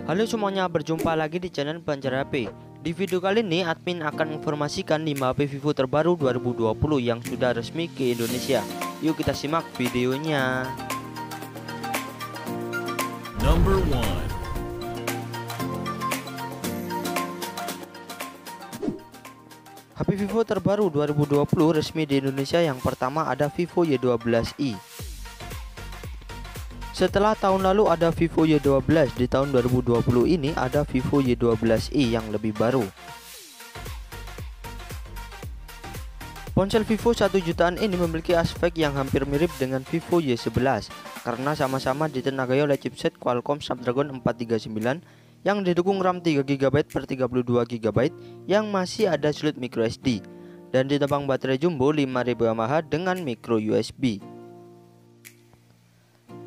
Halo semuanya, berjumpa lagi di channel Belajar HP. Di video kali ini admin akan menginformasikan 5 HP Vivo terbaru 2020 yang sudah resmi ke Indonesia. Yuk kita simak videonya. Number 1. HP Vivo terbaru 2020 resmi di Indonesia. Yang pertama ada Vivo Y12i. Setelah tahun lalu ada Vivo Y12, di tahun 2020 ini ada Vivo Y12i yang lebih baru. Ponsel Vivo 1 jutaan ini memiliki aspek yang hampir mirip dengan Vivo Y11 karena sama-sama ditenagai oleh chipset Qualcomm Snapdragon 439 yang didukung RAM 3GB per 32GB yang masih ada slot microSD dan ditopang baterai jumbo 5000 mAh dengan micro USB.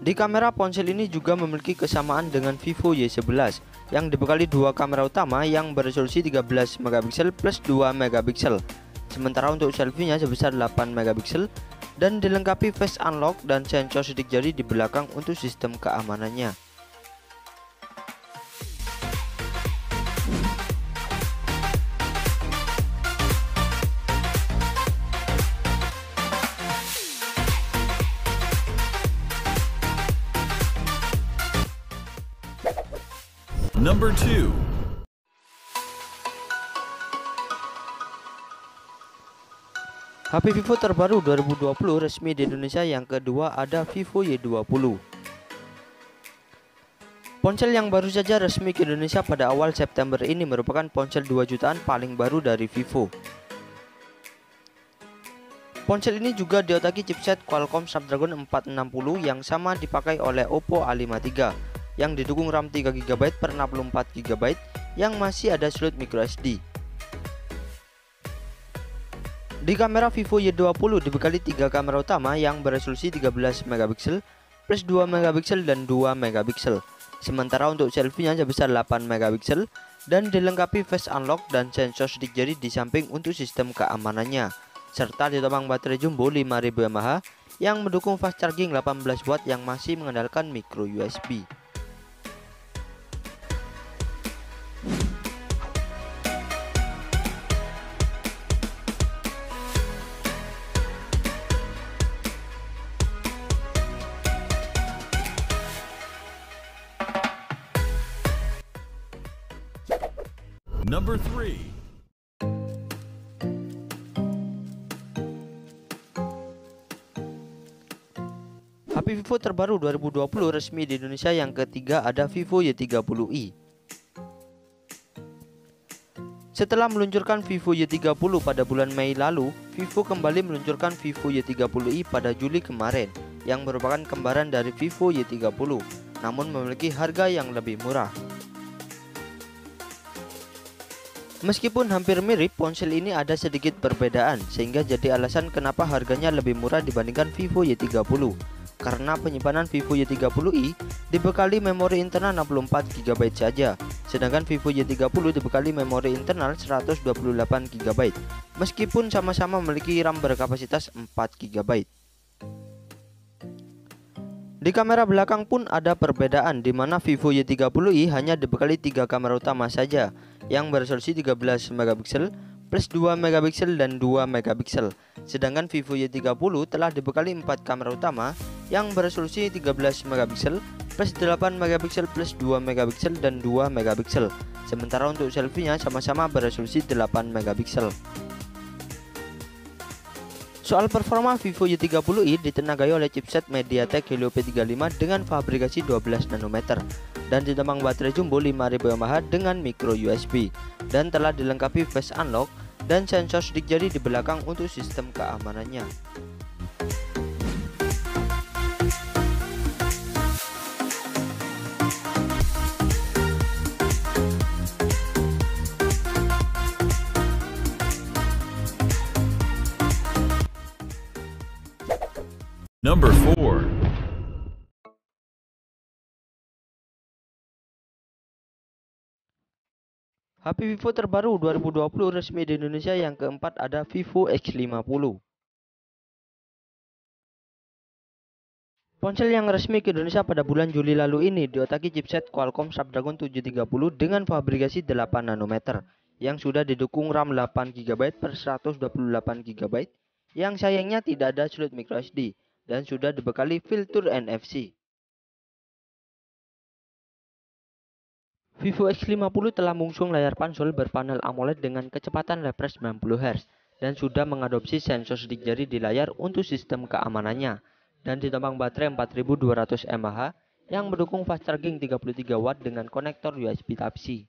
Di kamera, ponsel ini juga memiliki kesamaan dengan Vivo Y11 yang dibekali dua kamera utama yang beresolusi 13MP plus 2MP. Sementara untuk selfie-nya sebesar 8MP dan dilengkapi face unlock dan sensor sidik jari di belakang untuk sistem keamanannya. Number 2. HP Vivo terbaru 2020 resmi di Indonesia. Yang kedua ada Vivo Y20. Ponsel yang baru saja resmi ke Indonesia pada awal September ini merupakan ponsel 2 jutaan paling baru dari Vivo. Ponsel ini juga diotaki chipset Qualcomm Snapdragon 460 yang sama dipakai oleh Oppo A53 yang didukung RAM 3GB per 64GB yang masih ada slot microSD. Di kamera, Vivo Y20 dibekali 3 kamera utama yang beresolusi 13MP plus 2MP dan 2MP. Sementara untuk selfie-nya sebesar 8MP dan dilengkapi face unlock dan sensor sidik jari di samping untuk sistem keamanannya, serta ditopang baterai jumbo 5000 mAh yang mendukung fast charging 18W yang masih mengandalkan micro USB. Number 3. HP Vivo terbaru 2020 resmi di Indonesia. Yang ketiga ada Vivo Y30i. Setelah meluncurkan Vivo Y30 pada bulan Mei lalu, Vivo kembali meluncurkan Vivo Y30i pada Juli kemarin, yang merupakan kembaran dari Vivo Y30, namun memiliki harga yang lebih murah. Meskipun hampir mirip, ponsel ini ada sedikit perbedaan, sehingga jadi alasan kenapa harganya lebih murah dibandingkan Vivo Y30. Karena penyimpanan Vivo Y30i dibekali memori internal 64GB saja, sedangkan Vivo Y30 dibekali memori internal 128GB, meskipun sama-sama memiliki RAM berkapasitas 4GB. Di kamera belakang pun ada perbedaan, di mana Vivo Y30i hanya dibekali 3 kamera utama saja yang beresolusi 13MP plus 2MP dan 2MP. Sedangkan Vivo Y30 telah dibekali 4 kamera utama yang beresolusi 13MP plus 8MP plus 2MP dan 2MP. Sementara untuk selfie-nya sama-sama beresolusi 8MP. Soal performa, Vivo Y30i ditenagai oleh chipset MediaTek Helio P35 dengan fabrikasi 12 nanometer dan ditopang baterai jumbo 5000 mAh dengan micro USB dan telah dilengkapi face unlock dan sensor sidik jari di belakang untuk sistem keamanannya. Number 4. HP Vivo terbaru 2020 resmi di Indonesia. Yang keempat ada Vivo X50. Ponsel yang resmi ke Indonesia pada bulan Juli lalu ini diotaki chipset Qualcomm Snapdragon 730 dengan fabrikasi 8 nanometer yang sudah didukung RAM 8GB per 128GB yang sayangnya tidak ada slot microSD dan sudah dibekali fitur NFC. Vivo X50 telah mengusung layar ponsel berpanel AMOLED dengan kecepatan refresh 90Hz dan sudah mengadopsi sensor sidik jari di layar untuk sistem keamanannya dan ditopang baterai 4200 mAh yang mendukung fast charging 33 watt dengan konektor USB Type-C.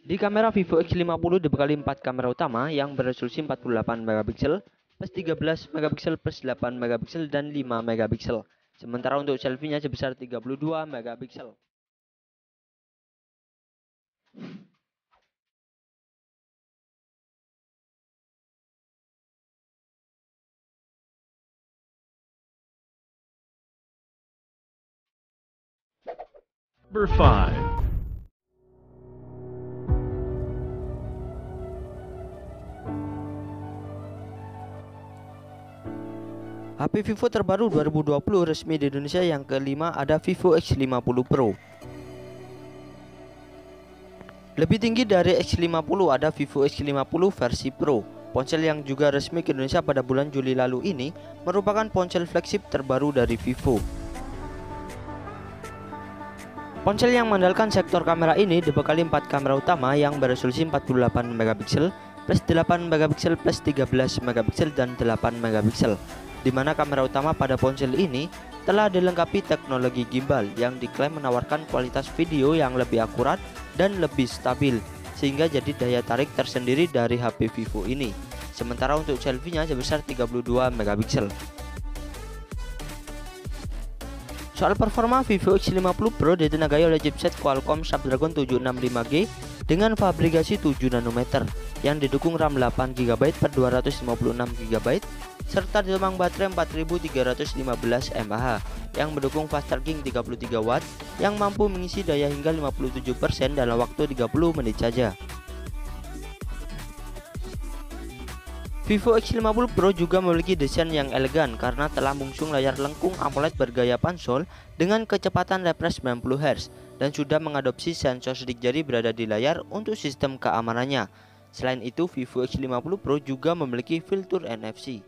Di kamera Vivo X50 dibekali 4 kamera utama yang beresolusi 48MP plus 13MP plus 8MP dan 5MP. Sementara untuk selfie-nya sebesar 32MP. Number 5. HP Vivo terbaru 2020 resmi di Indonesia yang kelima ada Vivo X50 Pro. Lebih tinggi dari X50 ada Vivo X50 versi Pro. Ponsel yang juga resmi ke Indonesia pada bulan Juli lalu ini merupakan ponsel flagship terbaru dari Vivo. Ponsel yang mengandalkan sektor kamera ini dibekali 4 kamera utama yang beresolusi 48MP plus 8MP plus 13MP dan 8MP, di mana kamera utama pada ponsel ini telah dilengkapi teknologi gimbal yang diklaim menawarkan kualitas video yang lebih akurat dan lebih stabil, sehingga jadi daya tarik tersendiri dari HP Vivo ini. Sementara untuk selfie-nya sebesar 32MP. Soal performa, Vivo X50 Pro ditenagai oleh chipset Qualcomm Snapdragon 765G dengan fabrikasi 7 nanometer yang didukung RAM 8GB per 256GB serta ditopang baterai 4315 mAh yang mendukung fast charging 33 watt yang mampu mengisi daya hingga 57% dalam waktu 30 menit saja. Vivo X50 Pro juga memiliki desain yang elegan karena telah mengusung layar lengkung AMOLED bergaya pansol dengan kecepatan refresh 90Hz dan sudah mengadopsi sensor sidik jari berada di layar untuk sistem keamanannya. Selain itu, Vivo X50 Pro juga memiliki fitur NFC.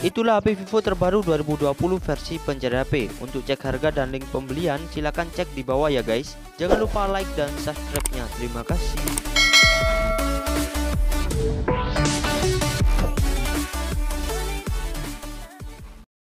Itulah HP Vivo terbaru 2020 versi pencari HP. Untuk cek harga dan link pembelian, silakan cek di bawah ya guys. Jangan lupa like dan subscribe-nya. Terima kasih.